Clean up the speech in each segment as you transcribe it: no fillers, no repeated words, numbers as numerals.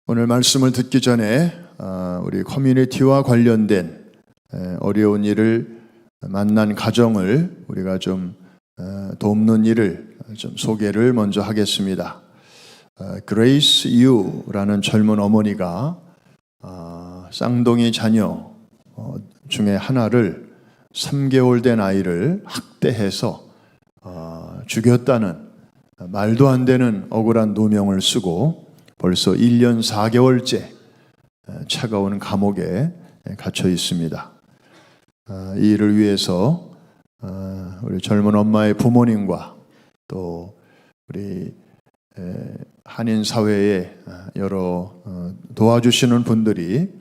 오늘 말씀을 듣기 전에 우리 커뮤니티와 관련된 어려운 일을 만난 가정을 우리가 좀 돕는 일을 좀 소개를 먼저 하겠습니다. 그레이스 유라는 젊은 어머니가 쌍둥이 자녀 중에 하나를 3개월 된 아이를 학대해서 죽였다는 말도 안 되는 억울한 누명을 쓰고 벌써 1년 4개월째 차가운 감옥에 갇혀 있습니다. 이 일을 위해서 우리 젊은 엄마의 부모님과 또 우리 한인 사회의 여러 도와주시는 분들이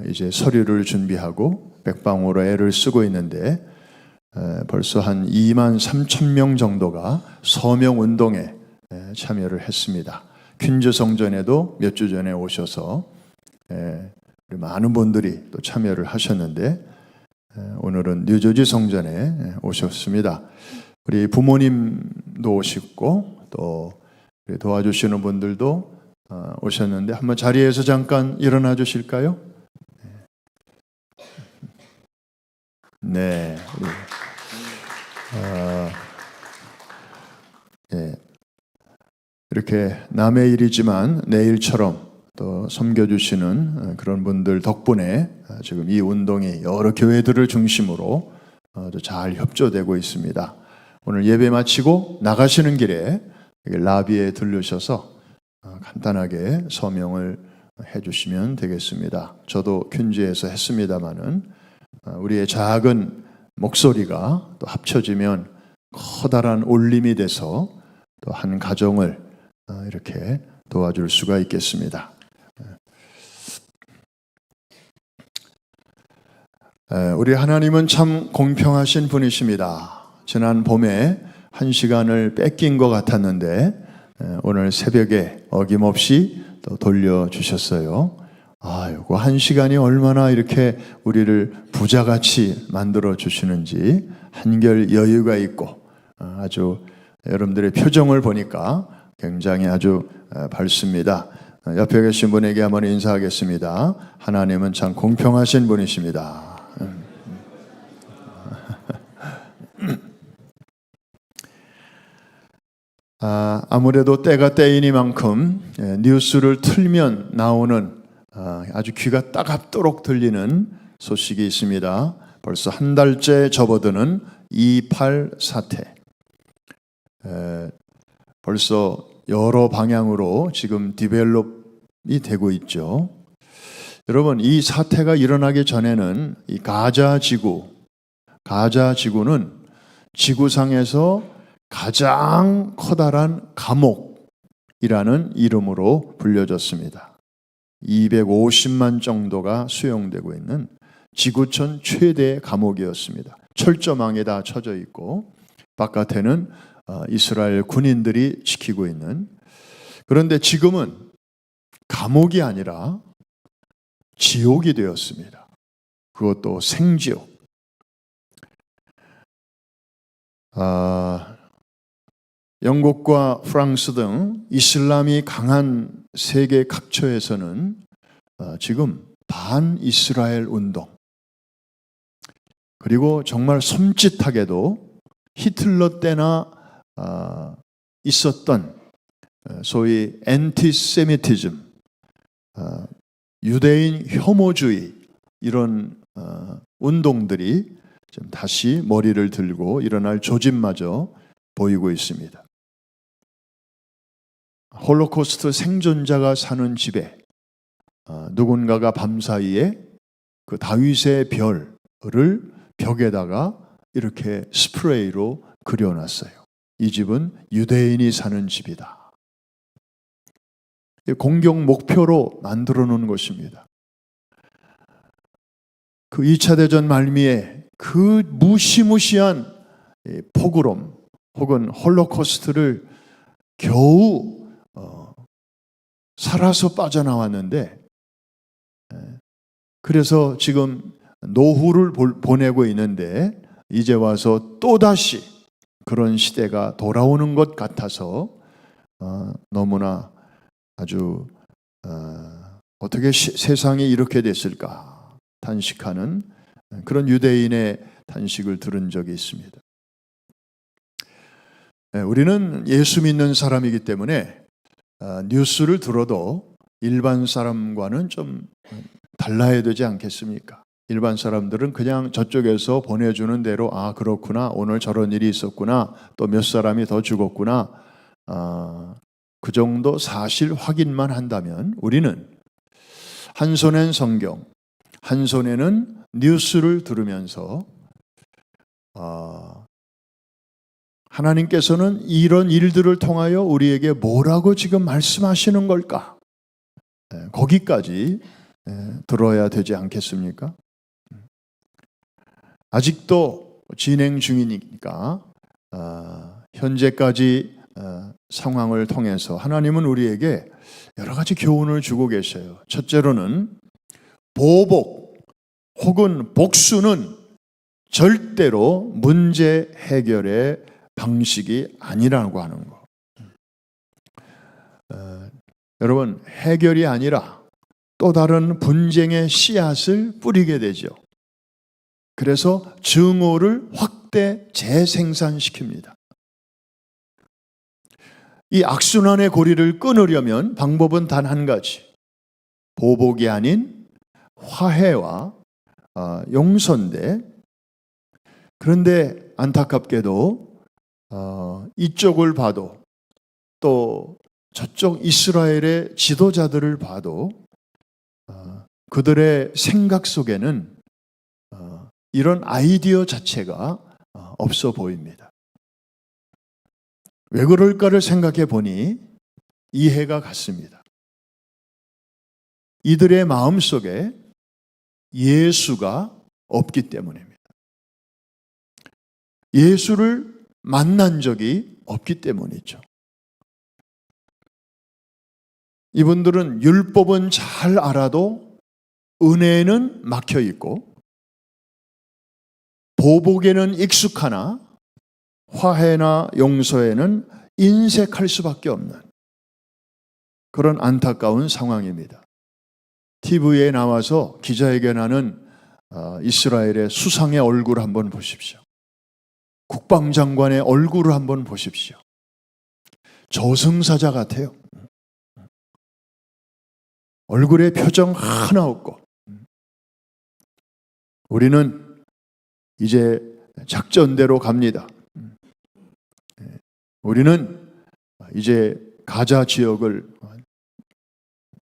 이제 서류를 준비하고 백방으로 애를 쓰고 있는데 벌써 한 2만 3천 명 정도가 서명 운동에 참여를 했습니다. 퀸즈 성전에도 몇 주 전에 오셔서 우리 많은 분들이 또 참여를 하셨는데 오늘은 뉴저지 성전에 오셨습니다. 우리 부모님도 오시고 또 도와주시는 분들도 오셨는데 한번 자리에서 잠깐 일어나 주실까요? 네. 이렇게 남의 일이지만 내 일처럼 또 섬겨주시는 그런 분들 덕분에 지금 이 운동이 여러 교회들을 중심으로 잘 협조되고 있습니다. 오늘 예배 마치고 나가시는 길에 라비에 들르셔서 간단하게 서명을 해주시면 되겠습니다. 저도 퀸즈에서 했습니다마는 우리의 작은 목소리가 또 합쳐지면 커다란 울림이 돼서 또 한 가정을 이렇게 도와줄 수가 있겠습니다. 우리 하나님은 참 공평하신 분이십니다. 지난 봄에 한 시간을 뺏긴 것 같았는데 오늘 새벽에 어김없이 또 돌려주셨어요. 요거 한 시간이 얼마나 이렇게 우리를 부자같이 만들어 주시는지 한결 여유가 있고 아주 여러분들의 표정을 보니까 굉장히 아주 밝습니다. 옆에 계신 분에게 한번 인사하겠습니다. 하나님은 참 공평하신 분이십니다. 아무래도 때가 때이니만큼 뉴스를 틀면 나오는 아주 귀가 따갑도록 들리는 소식이 있습니다. 벌써 한 달째 접어드는 2.8 사태. 벌써 여러 방향으로 지금 디벨롭이 되고 있죠. 여러분, 이 사태가 일어나기 전에는 이 가자 지구는 지구상에서 가장 커다란 감옥이라는 이름으로 불려졌습니다. 250만 정도가 수용되고 있는 지구촌 최대의 감옥이었습니다. 철조망에 다 쳐져 있고 바깥에는 이스라엘 군인들이 지키고 있는. 그런데 지금은 감옥이 아니라 지옥이 되었습니다. 그것도 생지옥. 영국과 프랑스 등 이슬람이 강한 세계 각처에서는 지금 반이스라엘 운동, 그리고 정말 섬찟하게도 히틀러 때나 있었던 소위 엔티세미티즘, 유대인 혐오주의, 이런 운동들이 좀 다시 머리를 들고 일어날 조짐마저 보이고 있습니다. 홀로코스트 생존자가 사는 집에 누군가가 밤사이에 그 다윗의 별을 벽에다가 이렇게 스프레이로 그려놨어요. 이 집은 유대인이 사는 집이다. 공격 목표로 만들어 놓은 것입니다. 그 2차 대전 말미에 그 무시무시한 포그롬 혹은 홀로코스트를 겨우 살아서 빠져나왔는데, 그래서 지금 노후를 보내고 있는데 이제 와서 또다시 그런 시대가 돌아오는 것 같아서 너무나 아주 어떻게 세상이 이렇게 됐을까 탄식하는 그런 유대인의 탄식을 들은 적이 있습니다. 우리는 예수 믿는 사람이기 때문에 뉴스를 들어도 일반 사람과는 좀 달라야 되지 않겠습니까? 일반 사람들은 그냥 저쪽에서 보내주는 대로 아 그렇구나, 오늘 저런 일이 있었구나, 또 몇 사람이 더 죽었구나, 그 정도 사실 확인만 한다면, 우리는 한 손엔 성경, 한 손에는 뉴스를 들으면서 하나님께서는 이런 일들을 통하여 우리에게 뭐라고 지금 말씀하시는 걸까? 거기까지 들어야 되지 않겠습니까? 아직도 진행 중이니까 현재까지 상황을 통해서 하나님은 우리에게 여러 가지 교훈을 주고 계셔요. 첫째로는 보복 혹은 복수는 절대로 문제 해결의 방식이 아니라고 하는 거. 여러분, 해결이 아니라 또 다른 분쟁의 씨앗을 뿌리게 되죠. 그래서 증오를 확대 재생산시킵니다. 이 악순환의 고리를 끊으려면 방법은 단 한 가지. 보복이 아닌 화해와 용서인데, 그런데 안타깝게도 이쪽을 봐도 또 저쪽 이스라엘의 지도자들을 봐도 그들의 생각 속에는 이런 아이디어 자체가 없어 보입니다. 왜 그럴까를 생각해 보니 이해가 갔습니다. 이들의 마음속에 예수가 없기 때문입니다. 예수를 만난 적이 없기 때문이죠. 이분들은 율법은 잘 알아도 은혜는 막혀 있고 보복에는 익숙하나 화해나 용서에는 인색할 수밖에 없는 그런 안타까운 상황입니다. TV에 나와서 기자회견하는 이스라엘의 수상의 얼굴 한번 보십시오. 국방장관의 얼굴을 한번 보십시오. 저승사자 같아요. 얼굴에 표정 하나 없고. 우리는 이제 작전대로 갑니다. 우리는 이제 가자 지역을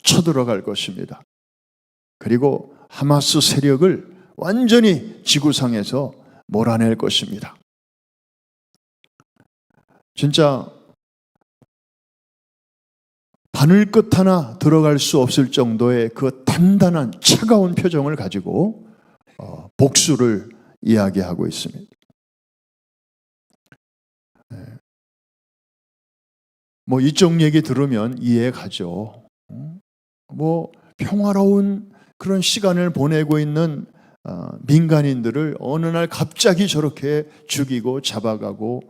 쳐들어갈 것입니다. 그리고 하마스 세력을 완전히 지구상에서 몰아낼 것입니다. 진짜 바늘끝 하나 들어갈 수 없을 정도의 그 단단한 차가운 표정을 가지고 복수를 이야기하고 있습니다. 뭐 이쪽 얘기 들으면 이해가죠. 뭐 평화로운 그런 시간을 보내고 있는 민간인들을 어느 날 갑자기 저렇게 죽이고 잡아가고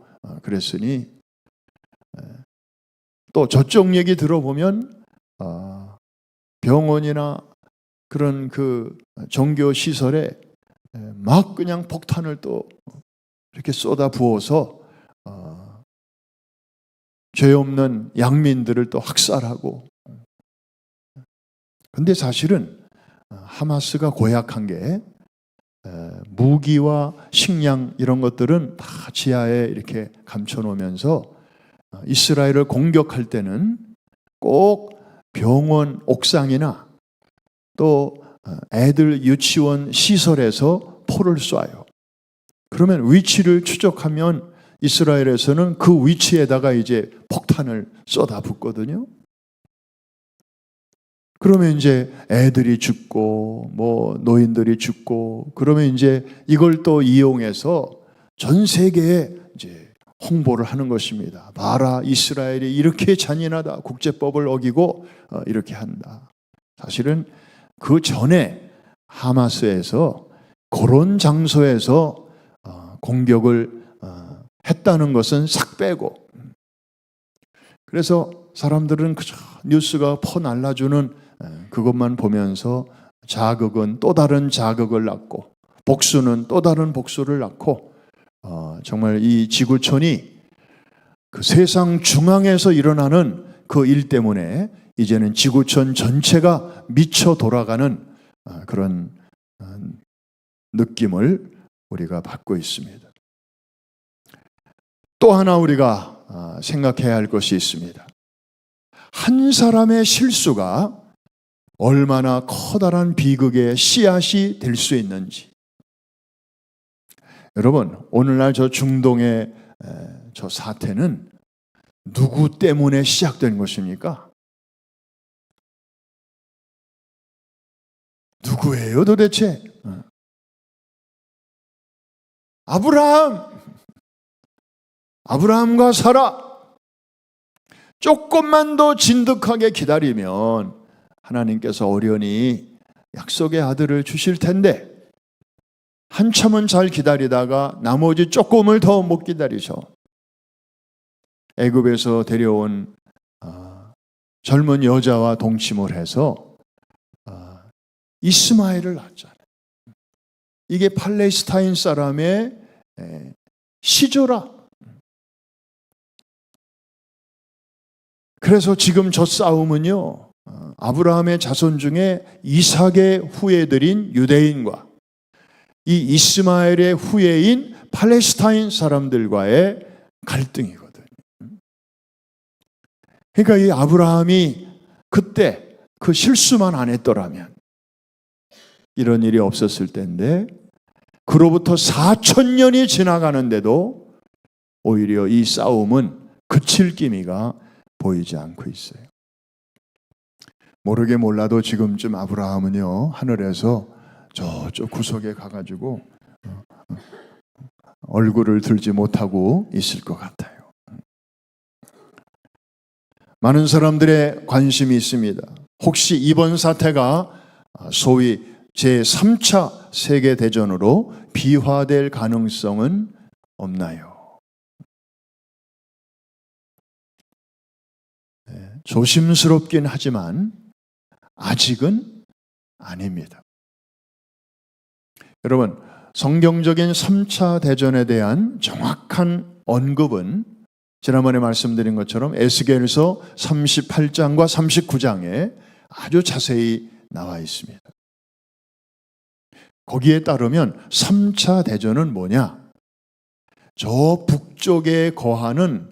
그랬으니, 또 저쪽 얘기 들어보면 병원이나 그런 그 종교 시설에 막 그냥 폭탄을 또 이렇게 쏟아 부어서 죄 없는 양민들을 또 학살하고. 근데 사실은 하마스가 고약한 게 무기와 식량 이런 것들은 다 지하에 이렇게 감춰놓으면서 이스라엘을 공격할 때는 꼭 병원 옥상이나 또 애들 유치원 시설에서 포를 쏴요. 그러면 위치를 추적하면 이스라엘에서는 그 위치에다가 이제 폭탄을 쏟아붓거든요. 그러면 이제 애들이 죽고 뭐 노인들이 죽고, 그러면 이제 이걸 또 이용해서 전 세계에 이제 홍보를 하는 것입니다. 봐라, 이스라엘이 이렇게 잔인하다, 국제법을 어기고 이렇게 한다. 사실은 그 전에 하마스에서 그런 장소에서 공격을 했다는 것은 싹 빼고, 그래서 사람들은 그저 뉴스가 퍼날라주는 그것만 보면서 자극은 또 다른 자극을 낳고 복수는 또 다른 복수를 낳고 정말 이 지구촌이 그 세상 중앙에서 일어나는 그 일 때문에 이제는 지구촌 전체가 미쳐 돌아가는 그런 느낌을 우리가 받고 있습니다. 또 하나 우리가 생각해야 할 것이 있습니다. 한 사람의 실수가 얼마나 커다란 비극의 씨앗이 될 수 있는지. 여러분, 오늘날 저 중동의 저 사태는 누구 때문에 시작된 것입니까? 누구예요 도대체? 아브라함과 사라. 조금만 더 진득하게 기다리면 하나님께서 어련히 약속의 아들을 주실 텐데 한참은 잘 기다리다가 나머지 조금을 더 못 기다리셔. 애굽에서 데려온 젊은 여자와 동침을 해서 이스마엘을 낳았잖아요. 이게 팔레스타인 사람의 시조라. 그래서 지금 저 싸움은요, 아브라함의 자손 중에 이삭의 후예들인 유대인과 이 이스마엘의 후예인 팔레스타인 사람들과의 갈등이거든요. 그러니까 이 아브라함이 그때 그 실수만 안 했더라면 이런 일이 없었을 텐데, 그로부터 4,000년이 지나가는데도 오히려 이 싸움은 그칠 기미가 보이지 않고 있어요. 모르게 몰라도 지금쯤 아브라함은요, 하늘에서 저쪽 구석에 가가지고 얼굴을 들지 못하고 있을 것 같아요. 많은 사람들의 관심이 있습니다. 혹시 이번 사태가 소위 제3차 세계대전으로 비화될 가능성은 없나요? 조심스럽긴 하지만 아직은 아닙니다. 여러분, 성경적인 3차 대전에 대한 정확한 언급은 지난번에 말씀드린 것처럼 에스겔서 38장과 39장에 아주 자세히 나와 있습니다. 거기에 따르면 3차 대전은 뭐냐? 저 북쪽에 거하는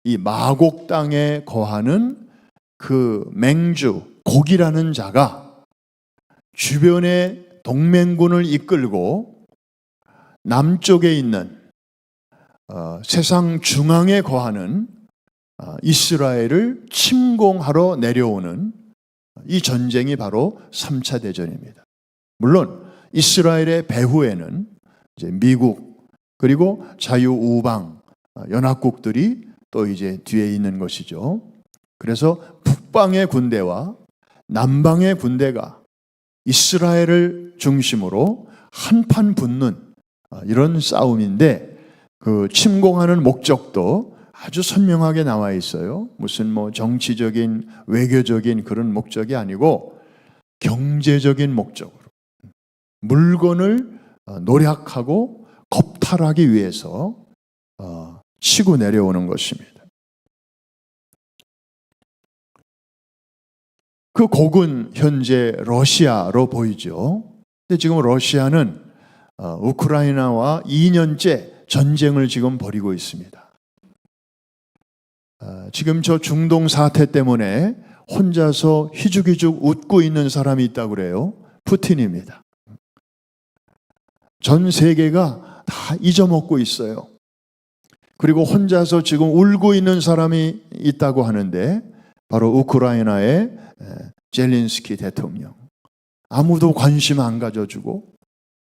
이 마곡 땅에 거하는 그 맹주 곡이라는 자가 주변에 동맹군을 이끌고 남쪽에 있는 세상 중앙에 거하는 이스라엘을 침공하러 내려오는 이 전쟁이 바로 3차 대전입니다. 물론 이스라엘의 배후에는 이제 미국 그리고 자유우방 연합국들이 또 이제 뒤에 있는 것이죠. 그래서 북방의 군대와 남방의 군대가 이스라엘을 중심으로 한판 붙는 이런 싸움인데, 그 침공하는 목적도 아주 선명하게 나와 있어요. 무슨 뭐 정치적인 외교적인 그런 목적이 아니고 경제적인 목적으로 물건을 노략하고 겁탈하기 위해서 치고 내려오는 것입니다. 그 곡은 현재 러시아로 보이죠. 근데 지금 러시아는 우크라이나와 2년째 전쟁을 지금 벌이고 있습니다. 지금 저 중동 사태 때문에 혼자서 희죽희죽 웃고 있는 사람이 있다고 그래요. 푸틴입니다. 전 세계가 다 잊어먹고 있어요. 그리고 혼자서 지금 울고 있는 사람이 있다고 하는데 바로 우크라이나의 젤렌스키 대통령. 아무도 관심 안 가져주고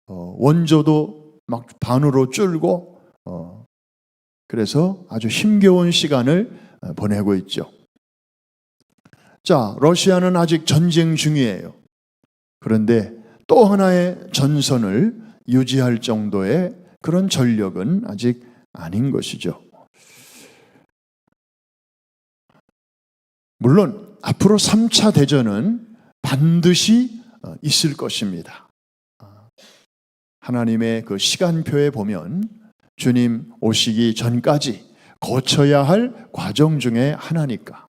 원조도 막 반으로 줄고 그래서 아주 힘겨운 시간을 보내고 있죠. 자, 러시아는 아직 전쟁 중이에요. 그런데 또 하나의 전선을 유지할 정도의 그런 전력은 아직 아닌 것이죠. 물론 앞으로 3차 대전은 반드시 있을 것입니다. 하나님의 그 시간표에 보면 주님 오시기 전까지 거쳐야 할 과정 중에 하나니까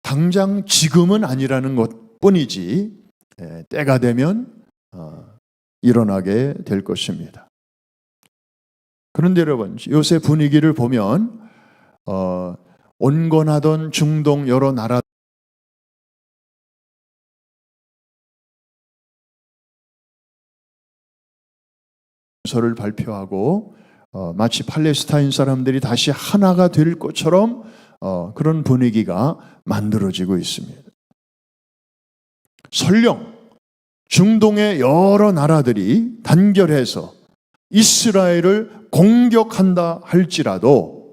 당장 지금은 아니라는 것 뿐이지 때가 되면 일어나게 될 것입니다. 그런데 여러분, 요새 분위기를 보면 온건하던 중동 여러 나라 서를 발표하고 마치 팔레스타인 사람들이 다시 하나가 될 것처럼 그런 분위기가 만들어지고 있습니다. 설령 중동의 여러 나라들이 단결해서 이스라엘을 공격한다 할지라도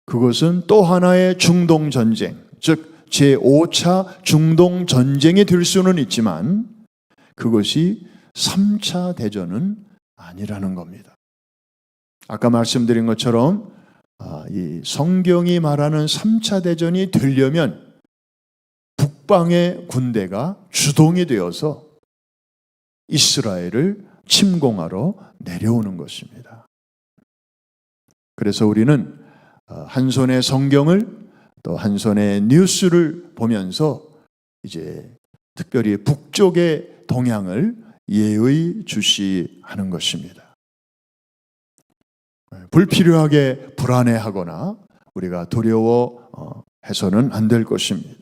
그것은 또 하나의 중동 전쟁, 즉 제5차 중동 전쟁이 될 수는 있지만 그것이 3차 대전은 아니라는 겁니다. 아까 말씀드린 것처럼 이 성경이 말하는 3차 대전이 되려면 북방의 군대가 주동이 되어서 이스라엘을 침공하러 내려오는 것입니다. 그래서 우리는 한 손에 성경을 또 한 손에 뉴스를 보면서 이제 특별히 북쪽의 동향을 예의주시하는 것입니다. 불필요하게 불안해하거나 우리가 두려워해서는 안 될 것입니다.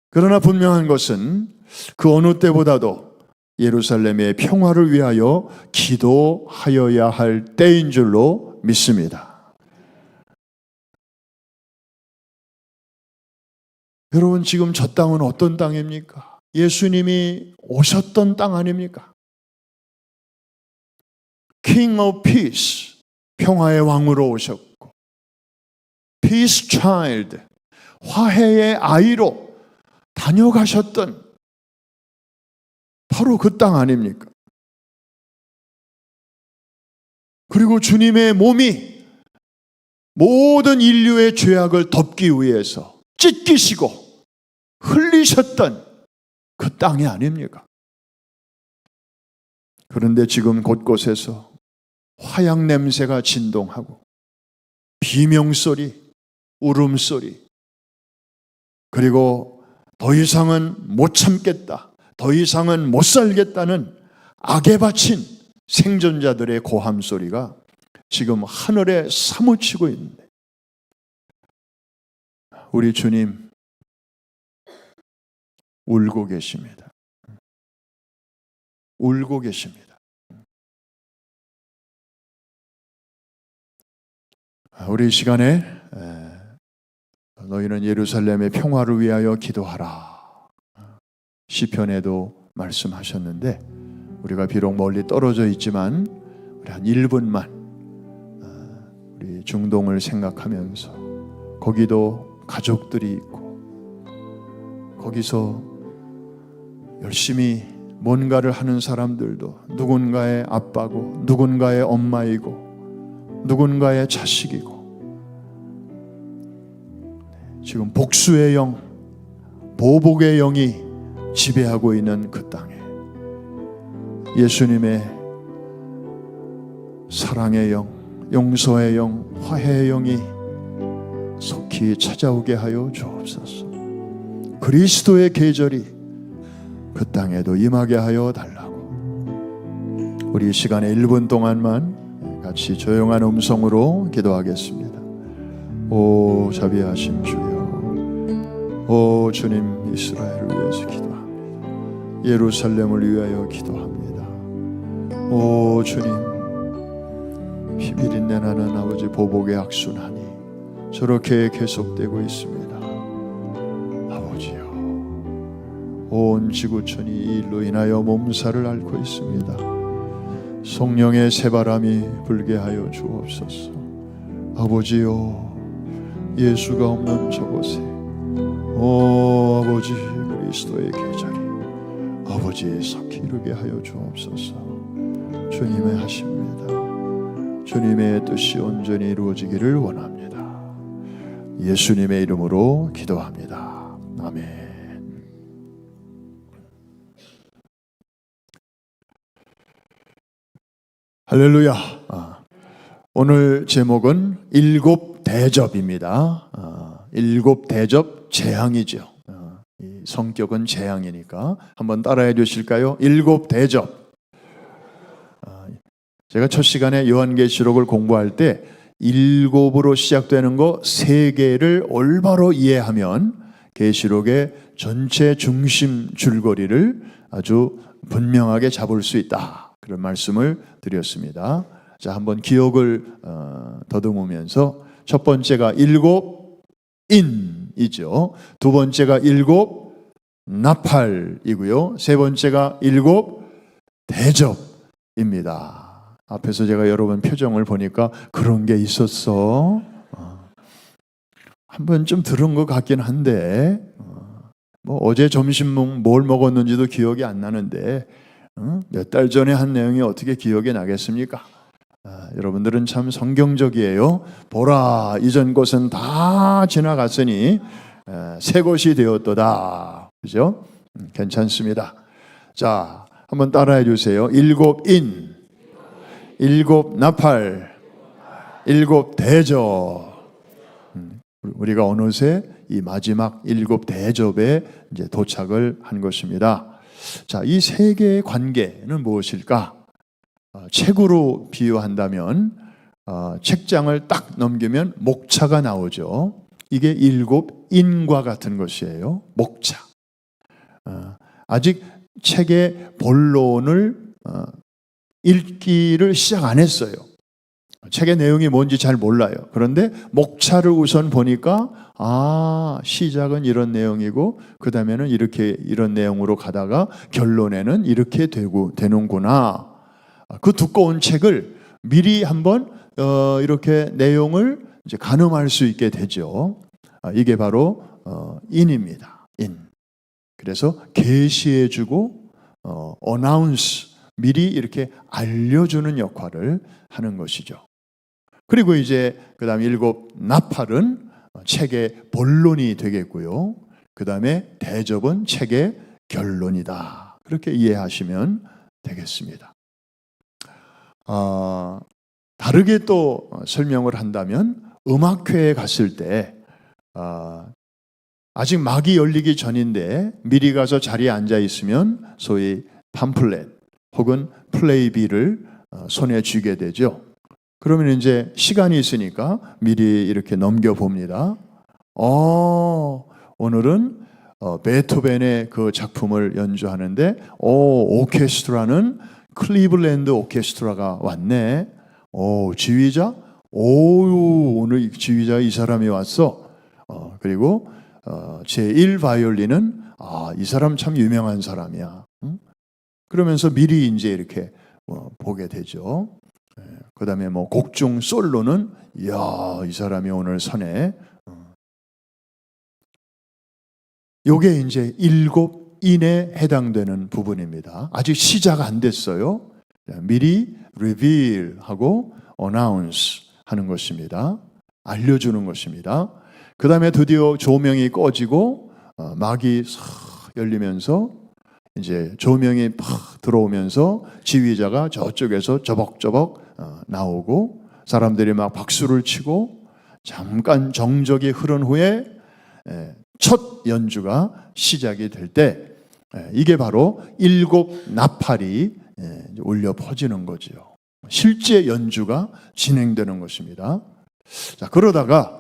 그러나 분명한 것은 그 어느 때보다도 예루살렘의 평화를 위하여 기도하여야 할 때인 줄로 믿습니다. 여러분, 지금 저 땅은 어떤 땅입니까? 예수님이 오셨던 땅 아닙니까? King of Peace, 평화의 왕으로 오셨고, Peace Child, 화해의 아이로 다녀가셨던 바로 그 땅 아닙니까? 그리고 주님의 몸이 모든 인류의 죄악을 덮기 위해서 찢기시고 흘리셨던 그 땅이 아닙니까? 그런데 지금 곳곳에서 화약 냄새가 진동하고 비명소리, 울음소리, 그리고 더 이상은 못 참겠다, 더 이상은 못 살겠다는 악에 바친 생존자들의 고함 소리가 지금 하늘에 사무치고 있는데 우리 주님 울고 계십니다. 울고 계십니다. 우리 이 시간에 너희는 예루살렘의 평화를 위하여 기도하라. 시편에도 말씀하셨는데 우리가 비록 멀리 떨어져 있지만 우리 한 1분만 우리 중동을 생각하면서 거기도 가족들이 있고 거기서 열심히 뭔가를 하는 사람들도 누군가의 아빠고 누군가의 엄마이고 누군가의 자식이고 지금 복수의 영, 보복의 영이 지배하고 있는 그 땅에 예수님의 사랑의 영, 용서의 영, 화해의 영이 속히 찾아오게 하여 주옵소서. 그리스도의 계절이 그 땅에도 임하게 하여 달라고. 우리 이 시간에 1분 동안만 같이 조용한 음성으로 기도하겠습니다. 오 자비하신 주여, 오 주님, 이스라엘을 위해서 기도합니다. 예루살렘을 위하여 기도합니다. 오 주님, 피비린내 나는 아버지 보복의 악순환이 저렇게 계속되고 있습니다. 아버지여, 온 지구촌이 이 일로 인하여 몸살을 앓고 있습니다. 성령의 새바람이 불게 하여 주옵소서. 아버지여, 예수가 없는 저곳에 오 아버지 그리스도의 계절이 아버지의 속히 이루게 하여 주옵소서. 주님의 하십니다. 주님의 뜻이 온전히 이루어지기를 원합니다. 예수님의 이름으로 기도합니다. 아멘. 할렐루야. 오늘 제목은 일곱 대접입니다. 일곱 대접 재앙이죠. 이 성격은 재앙이니까 한번 따라해 주실까요? 일곱 대접. 제가 첫 시간에 요한계시록을 공부할 때 일곱으로 시작되는 거 세 개를 올바로 이해하면 계시록의 전체 중심 줄거리를 아주 분명하게 잡을 수 있다. 그런 말씀을 드렸습니다. 자, 한번 기억을 더듬으면서 첫 번째가 일곱 인이죠. 두 번째가 일곱 나팔이고요. 세 번째가 일곱 대접입니다. 앞에서 제가 여러분 표정을 보니까 그런 게 있었어. 한 번쯤 들은 것 같긴 한데 뭐 어제 점심 뭘 먹었는지도 기억이 안 나는데 몇 달 전에 한 내용이 어떻게 기억이 나겠습니까? 여러분들은 참 성경적이에요. 보라, 이전 것은 다 지나갔으니 새 것이 되었도다. 그죠? 괜찮습니다. 자, 한번 따라해 주세요. 일곱 인, 일곱 나팔, 일곱 대접. 우리가 어느새 이 마지막 일곱 대접에 이제 도착을 한 것입니다. 자, 이 세 개의 관계는 무엇일까? 책으로 비유한다면 책장을 딱 넘기면 목차가 나오죠. 이게 일곱 인과 같은 것이에요. 목차. 아직 책의 본론을 읽기를 시작 안 했어요. 책의 내용이 뭔지 잘 몰라요. 그런데 목차를 우선 보니까 시작은 이런 내용이고 그 다음에는 이런 내용으로 가다가 결론에는 이렇게 되는구나. 그 두꺼운 책을 미리 한번 이렇게 내용을 이제 가늠할 수 있게 되죠. 이게 바로 인입니다. 인. 그래서 계시해주고 어나운스, 미리 이렇게 알려주는 역할을 하는 것이죠. 그리고 이제 그 다음에 일곱 나팔은 책의 본론이 되겠고요. 그 다음에 대접은 책의 결론이다. 그렇게 이해하시면 되겠습니다. 다르게 또 설명을 한다면 음악회에 갔을 때 아직 막이 열리기 전인데 미리 가서 자리에 앉아 있으면 소위 팜플렛 혹은 플레이비를 손에 쥐게 되죠. 그러면 이제 시간이 있으니까 미리 이렇게 넘겨봅니다. 오늘은 베토벤의 그 작품을 연주하는데 오케스트라는 클리블랜드 오케스트라가 왔네. 지휘자? 오늘 지휘자 이 사람이 왔어. 그리고 제1 바이올린은 이 사람 참 유명한 사람이야. 그러면서 미리 이제 이렇게 보게 되죠. 그 다음에 뭐 곡중 솔로는 이 사람이 오늘 서네. 요게 이제 일곱 인에 해당되는 부분입니다. 아직 시작 안 됐어요. 미리 reveal하고 announce 하는 것입니다. 알려주는 것입니다. 그 다음에 드디어 조명이 꺼지고 막이 싹 열리면서 이제 조명이 팍 들어오면서 지휘자가 저쪽에서 저벅저벅 나오고 사람들이 막 박수를 치고 잠깐 정적이 흐른 후에 첫 연주가 시작이 될 때 이게 바로 일곱 나팔이 울려 퍼지는 거죠. 실제 연주가 진행되는 것입니다. 자, 그러다가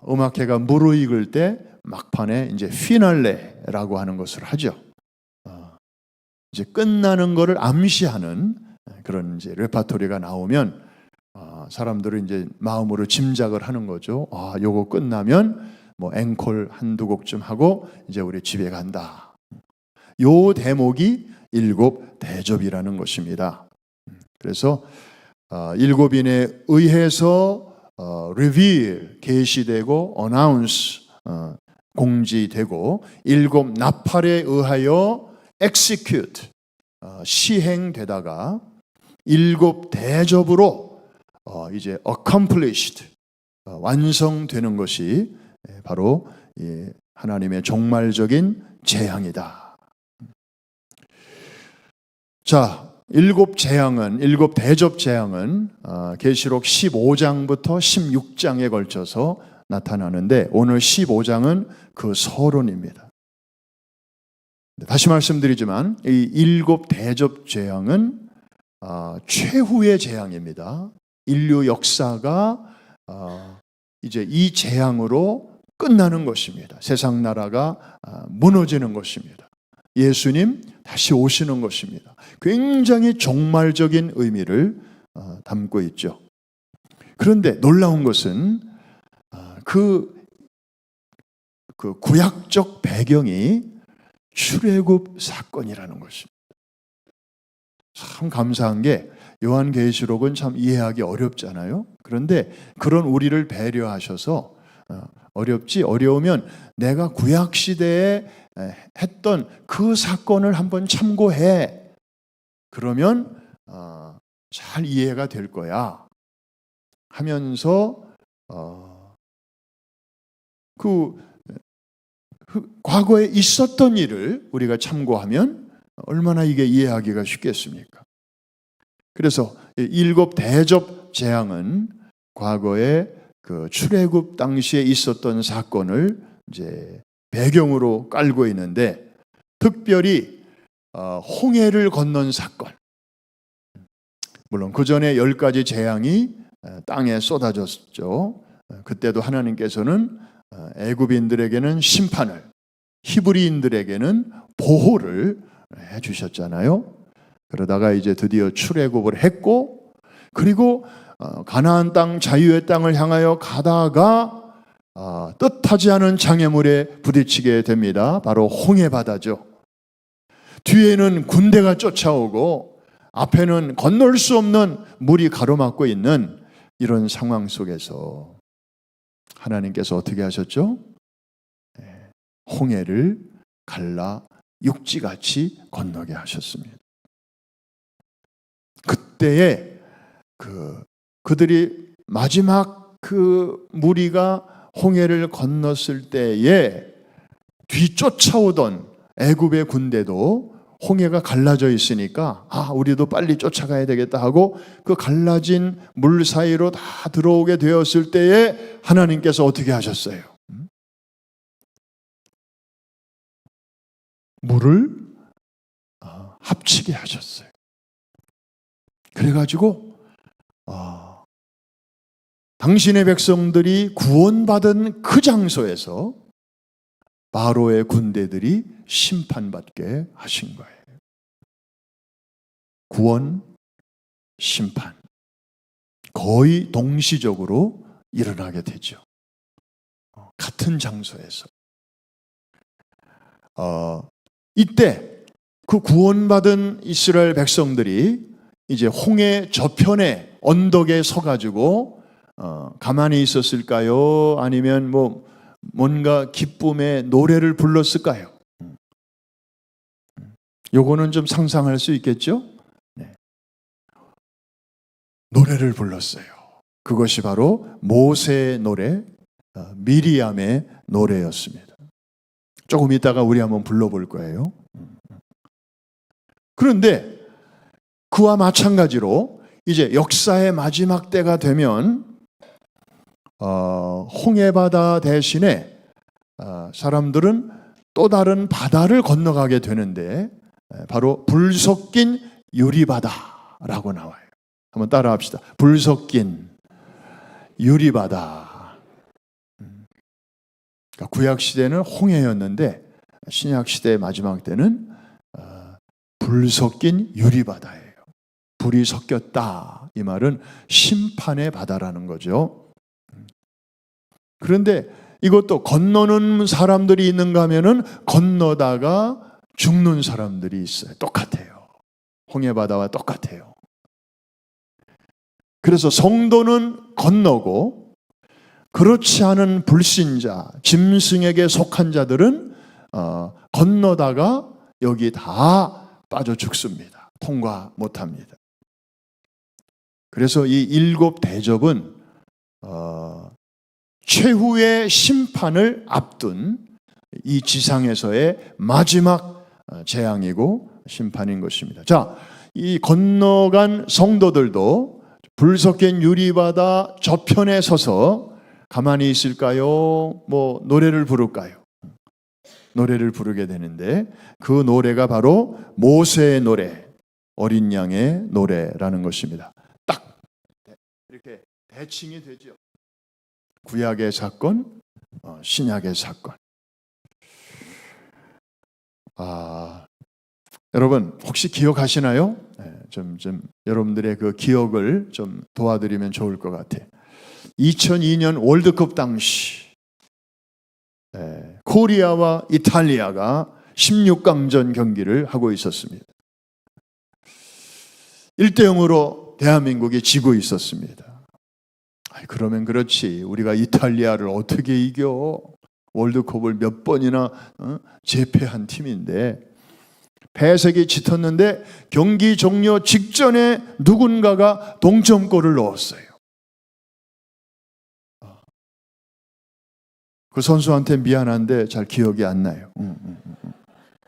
음악회가 무르익을 때 막판에 이제 피날레라고 하는 것을 하죠. 이제 끝나는 것을 암시하는 그런 이제 레파토리가 나오면 사람들은 이제 마음으로 짐작을 하는 거죠. 요거 끝나면 뭐 앵콜 한두 곡쯤 하고 이제 우리 집에 간다. 요 대목이 일곱 대접이라는 것입니다. 그래서 일곱인에 의해서 reveal, 계시되고 announce, 공지되고 일곱 나팔에 의하여 execute, 시행되다가 일곱 대접으로 이제 accomplished, 완성되는 것이 바로 하나님의 종말적인 재앙이다. 자, 일곱 대접 재앙은 계시록 15장부터 16장에 걸쳐서 나타나는데 오늘 15장은 그 서론입니다. 다시 말씀드리지만 이 일곱 대접 재앙은 최후의 재앙입니다. 인류 역사가 이제 이 재앙으로 끝나는 것입니다. 세상 나라가 무너지는 것입니다. 예수님 다시 오시는 것입니다. 굉장히 종말적인 의미를 담고 있죠. 그런데 놀라운 것은 그 구약적 배경이 출애굽 사건이라는 것입니다. 참 감사한 게 요한계시록은 참 이해하기 어렵잖아요. 그런데 그런 우리를 배려하셔서 어려우면 내가 구약시대에 했던 그 사건을 한번 참고해. 그러면 잘 이해가 될 거야 하면서 과거에 있었던 일을 우리가 참고하면 얼마나 이게 이해하기가 쉽겠습니까? 그래서 일곱 대접 재앙은 과거에 그 출애굽 당시에 있었던 사건을 이제 배경으로 깔고 있는데 특별히 홍해를 건넌 사건. 물론 그 전에 10가지 재앙이 땅에 쏟아졌죠. 그때도 하나님께서는 애굽인들에게는 심판을, 히브리인들에게는 보호를 해주셨잖아요. 그러다가 이제 드디어 출애굽을 했고, 그리고 가나안 땅, 자유의 땅을 향하여 가다가 뜻하지 않은 장애물에 부딪히게 됩니다. 바로 홍해바다죠. 뒤에는 군대가 쫓아오고 앞에는 건널 수 없는 물이 가로막고 있는 이런 상황 속에서 하나님께서 어떻게 하셨죠? 홍해를 갈라 육지같이 건너게 하셨습니다. 그때에 그들이 마지막 그 무리가 홍해를 건넜을 때에 뒤쫓아오던 애굽의 군대도 홍해가 갈라져 있으니까 우리도 빨리 쫓아가야 되겠다 하고 그 갈라진 물 사이로 다 들어오게 되었을 때에 하나님께서 어떻게 하셨어요? 물을 합치게 하셨어요. 그래가지고 당신의 백성들이 구원받은 그 장소에서 바로의 군대들이 심판받게 하신 거예요. 구원, 심판 거의 동시적으로 일어나게 되죠. 같은 장소에서. 이때 그 구원받은 이스라엘 백성들이 이제 홍해 저편에 언덕에 서가지고 가만히 있었을까요? 아니면 뭔가 기쁨의 노래를 불렀을까요? 요거는 좀 상상할 수 있겠죠? 네. 노래를 불렀어요. 그것이 바로 모세의 노래, 미리암의 노래였습니다. 조금 이따가 우리 한번 불러볼 거예요. 그런데 그와 마찬가지로 이제 역사의 마지막 때가 되면 홍해바다 대신에 사람들은 또 다른 바다를 건너가게 되는데 바로 불 섞인 유리바다라고 나와요. 한번 따라합시다. 불 섞인 유리바다. 그러니까 구약 시대는 홍해였는데 신약 시대의 마지막 때는 불 섞인 유리바다예요. 불이 섞였다. 이 말은 심판의 바다라는 거죠. 그런데 이것도 건너는 사람들이 있는가 하면은 건너다가 죽는 사람들이 있어요. 똑같아요. 홍해바다와 똑같아요. 그래서 성도는 건너고 그렇지 않은 불신자, 짐승에게 속한 자들은 건너다가 여기 다 빠져 죽습니다. 통과 못합니다. 그래서 이 일곱 대접은 최후의 심판을 앞둔 이 지상에서의 마지막 재앙이고 심판인 것입니다. 자, 이 건너간 성도들도 불 섞인 유리바다 저편에 서서 가만히 있을까요? 노래를 부를까요? 노래를 부르게 되는데 그 노래가 바로 모세의 노래, 어린 양의 노래라는 것입니다. 딱 이렇게 대칭이 되죠. 구약의 사건, 신약의 사건. 여러분 혹시 기억하시나요? 좀 여러분들의 그 기억을 좀 도와드리면 좋을 것 같아요. 2002년 월드컵 당시 코리아와 이탈리아가 16강전 경기를 하고 있었습니다. 1대0으로 대한민국이 지고 있었습니다. 그러면 그렇지, 우리가 이탈리아를 어떻게 이겨? 월드컵을 몇 번이나 재패한 팀인데, 패색이 짙었는데 경기 종료 직전에 누군가가 동점골을 넣었어요. 그 선수한테 미안한데 잘 기억이 안 나요.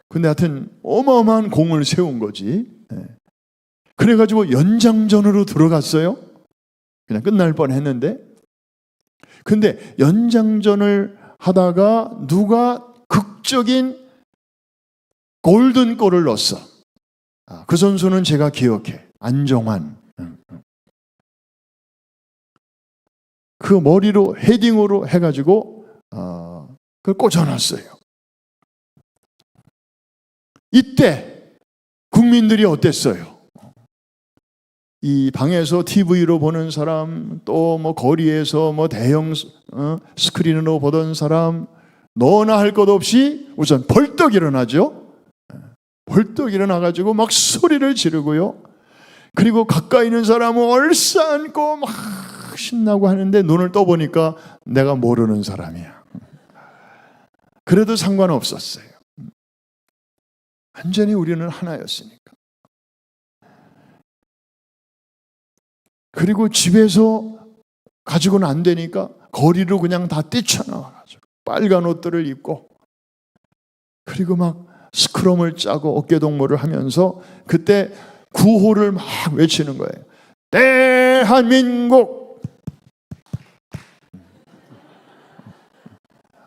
근데 하여튼 어마어마한 공을 세운 거지. 그래가지고 연장전으로 들어갔어요. 그냥 끝날 뻔했는데, 근데 연장전을 하다가 누가 극적인 골든골을 넣었어. 그 선수는 제가 기억해. 안정환. 그 머리로 헤딩으로 해가지고 그걸 꽂아놨어요. 이때 국민들이 어땠어요? 이 방에서 TV로 보는 사람, 또 거리에서 대형 스크린으로 보던 사람, 너나 할 것 없이 우선 벌떡 일어나죠. 벌떡 일어나가지고 막 소리를 지르고요. 그리고 가까이 있는 사람은 얼싸안고 막 신나고 하는데 눈을 떠보니까 내가 모르는 사람이야. 그래도 상관없었어요. 완전히 우리는 하나였으니까. 그리고 집에서 가지고는 안 되니까 거리로 그냥 다 뛰쳐나와가지고 빨간 옷들을 입고, 그리고 막 스크럼을 짜고 어깨동무를 하면서 그때 구호를 막 외치는 거예요. 대한민국!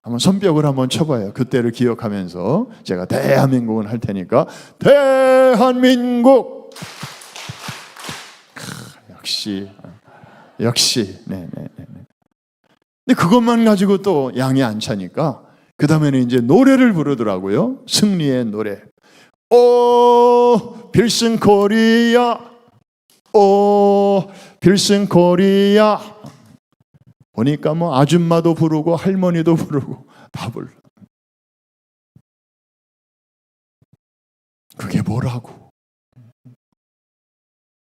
한번 손뼉을 한번 쳐봐요. 그때를 기억하면서 제가 대한민국은 할 테니까. 대한민국! 역시. 네. 근데 그것만 가지고 또 양이 안 차니까 그 다음에는 이제 노래를 부르더라고요. 승리의 노래. 오 필승 코리아, 오 필승 코리아. 보니까 아줌마도 부르고 할머니도 부르고 다 불러. 그게 뭐라고?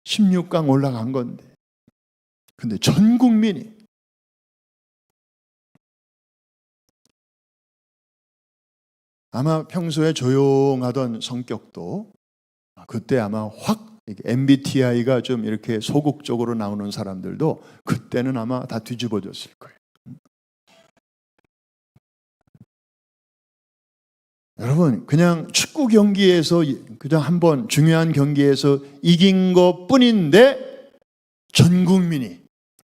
16강 올라간 건데. 근데 전 국민이 아마 평소에 조용하던 성격도 그때 아마 확 MBTI가 좀 이렇게 소극적으로 나오는 사람들도 그때는 아마 다 뒤집어졌을 거예요. 여러분, 그냥 축구 경기에서 그냥 한번 중요한 경기에서 이긴 것 뿐인데 전 국민이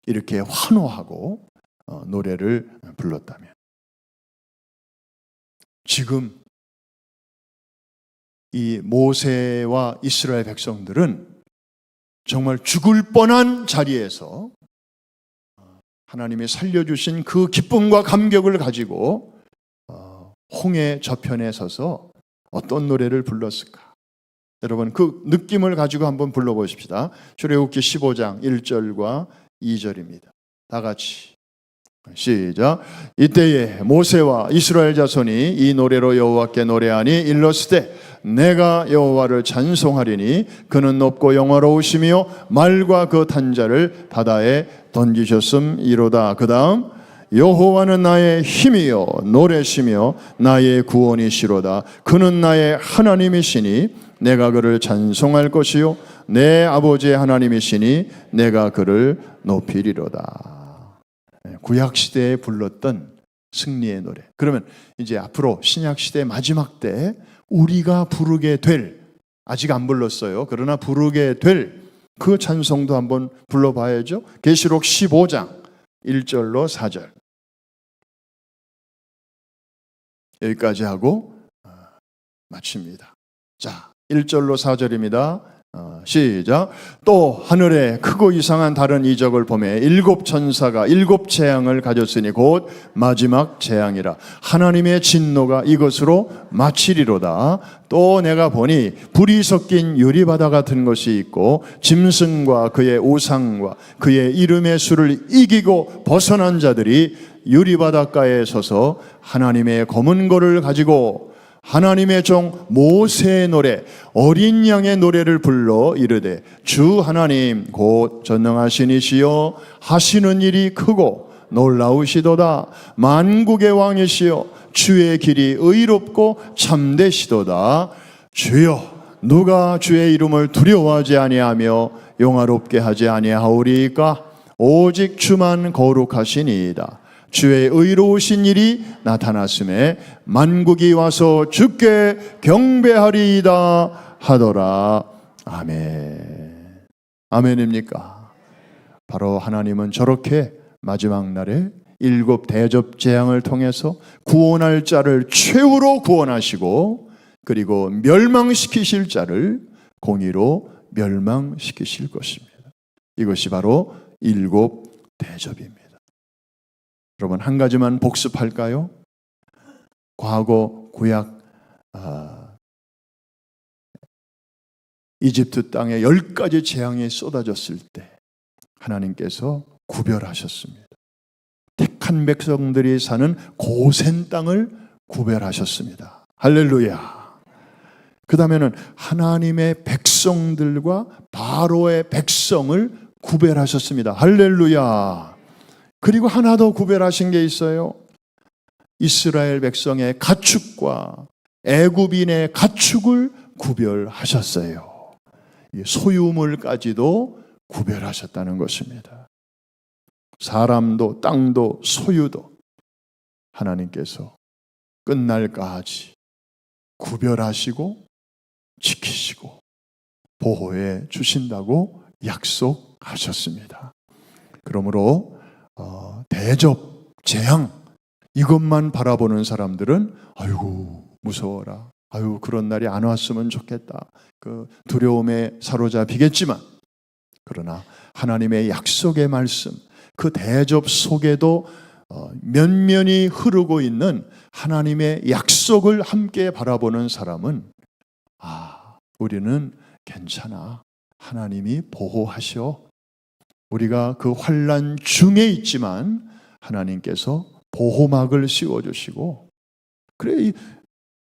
이렇게 환호하고 노래를 불렀다면, 지금 이 모세와 이스라엘 백성들은 정말 죽을 뻔한 자리에서 하나님이 살려주신 그 기쁨과 감격을 가지고 홍해 저편에 서서 어떤 노래를 불렀을까? 여러분, 그 느낌을 가지고 한번 불러보십시다. 출애굽기 15장 1절과 2절입니다. 다 같이 시작. 이때에 모세와 이스라엘 자손이 이 노래로 여호와께 노래하니 일렀으되 내가 여호와를 찬송하리니 그는 높고 영화로우시며 말과 그 탄자를 바다에 던지셨음이로다. 그 다음 여호와는 나의 힘이요 노래시며 나의 구원이시로다. 그는 나의 하나님이시니 내가 그를 찬송할 것이요 내 아버지의 하나님이시니 내가 그를 높이리로다. 구약 시대에 불렀던 승리의 노래. 그러면 이제 앞으로 신약 시대 마지막 때 우리가 부르게 될, 아직 안 불렀어요. 그러나 부르게 될 그 찬송도 한번 불러봐야죠. 계시록 15장 1절로 4절. 여기까지 하고 마칩니다. 자, 1절로 4절입니다. 시작. 또 하늘에 크고 이상한 다른 이적을 보매 7 천사가 7 재앙을 가졌으니 곧 마지막 재앙이라. 하나님의 진노가 이것으로 마치리로다. 또 내가 보니 불이 섞인 유리바다 같은 것이 있고 짐승과 그의 우상과 그의 이름의 수를 이기고 벗어난 자들이 유리바닷가에 서서 하나님의 검은 고를 가지고 하나님의 종 모세의 노래 어린 양의 노래를 불러 이르되 주 하나님 곧 전능하신 이시여 하시는 일이 크고 놀라우시도다. 만국의 왕이시여 주의 길이 의롭고 참되시도다. 주여 누가 주의 이름을 두려워하지 아니하며 영화롭게 하지 아니하오리까? 오직 주만 거룩하시니이다. 주의 의로우신 일이 나타났음에 만국이 와서 주께 경배하리이다 하더라. 아멘. 아멘입니까? 바로 하나님은 저렇게 마지막 날에 7 대접 재앙을 통해서 구원할 자를 최후로 구원하시고 그리고 멸망시키실 자를 공의로 멸망시키실 것입니다. 이것이 바로 7 대접입니다. 여러분 한 가지만 복습할까요? 과거 구약 이집트 땅에 10가지 재앙이 쏟아졌을 때 하나님께서 구별하셨습니다. 택한 백성들이 사는 고센 땅을 구별하셨습니다. 할렐루야. 그 다음에는 하나님의 백성들과 바로의 백성을 구별하셨습니다. 할렐루야. 그리고 하나 더 구별하신 게 있어요. 이스라엘 백성의 가축과 애굽인의 가축을 구별하셨어요. 소유물까지도 구별하셨다는 것입니다. 사람도 땅도 소유도 하나님께서 끝날까지 구별하시고 지키시고 보호해 주신다고 약속하셨습니다. 그러므로 대접, 재앙 이것만 바라보는 사람들은 아이고 무서워라. 아유 그런 날이 안 왔으면 좋겠다. 그 두려움에 사로잡히겠지만 그러나 하나님의 약속의 말씀 그 대접 속에도 면면이 흐르고 있는 하나님의 약속을 함께 바라보는 사람은 우리는 괜찮아. 하나님이 보호하셔. 우리가 그 환난 중에 있지만 하나님께서 보호막을 씌워주시고 그래 이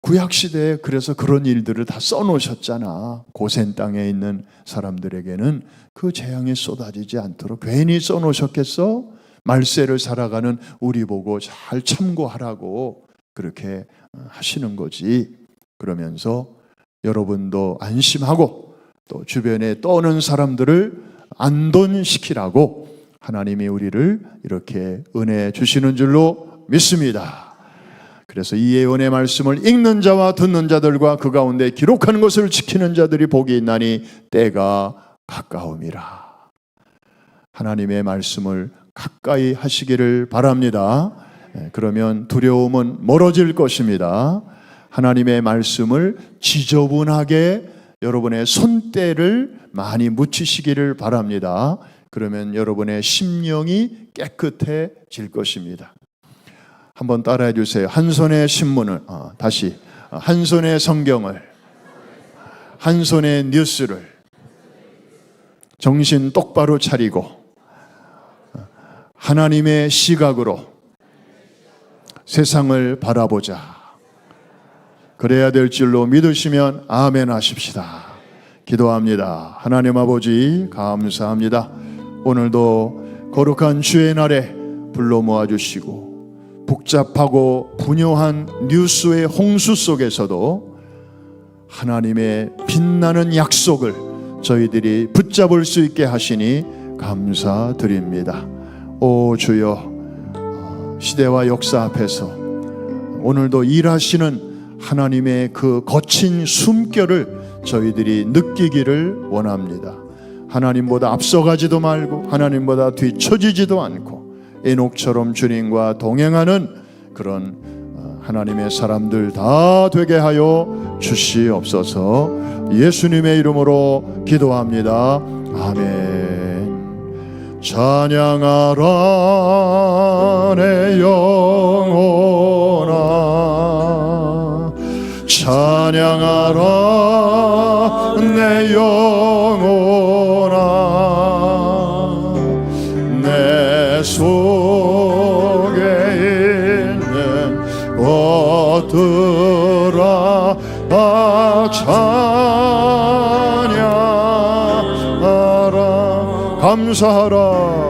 구약시대에 그래서 그런 일들을 다 써놓으셨잖아. 고센 땅에 있는 사람들에게는 그 재앙이 쏟아지지 않도록 괜히 써놓으셨겠어? 말세를 살아가는 우리 보고 잘 참고하라고 그렇게 하시는 거지. 그러면서 여러분도 안심하고 또 주변에 떠오는 사람들을 안돈시키라고 하나님이 우리를 이렇게 은혜 주시는 줄로 믿습니다. 그래서 이 예언의 말씀을 읽는 자와 듣는 자들과 그 가운데 기록하는 것을 지키는 자들이 복이 있나니 때가 가까움이라. 하나님의 말씀을 가까이 하시기를 바랍니다. 그러면 두려움은 멀어질 것입니다. 하나님의 말씀을 지저분하게 여러분의 손때를 많이 묻히시기를 바랍니다. 그러면 여러분의 심령이 깨끗해질 것입니다. 한번 따라해 주세요. 한 손에 신문을, 다시 한 손에 성경을, 한 손에 뉴스를 정신 똑바로 차리고 하나님의 시각으로 세상을 바라보자. 그래야 될 줄로 믿으시면 아멘 하십시다. 기도합니다. 하나님 아버지 감사합니다. 오늘도 거룩한 주의 날에 불러 모아주시고 복잡하고 분요한 뉴스의 홍수 속에서도 하나님의 빛나는 약속을 저희들이 붙잡을 수 있게 하시니 감사드립니다. 오 주여, 시대와 역사 앞에서 오늘도 일하시는 하나님의 그 거친 숨결을 저희들이 느끼기를 원합니다. 하나님보다 앞서가지도 말고 하나님보다 뒤처지지도 않고 에녹처럼 주님과 동행하는 그런 하나님의 사람들 다 되게 하여 주시옵소서. 예수님의 이름으로 기도합니다. 아멘. 찬양하라 내 영혼아, 찬양하라 내 영혼아, 내 속에 있는 것들아 찬양하라. 감사하라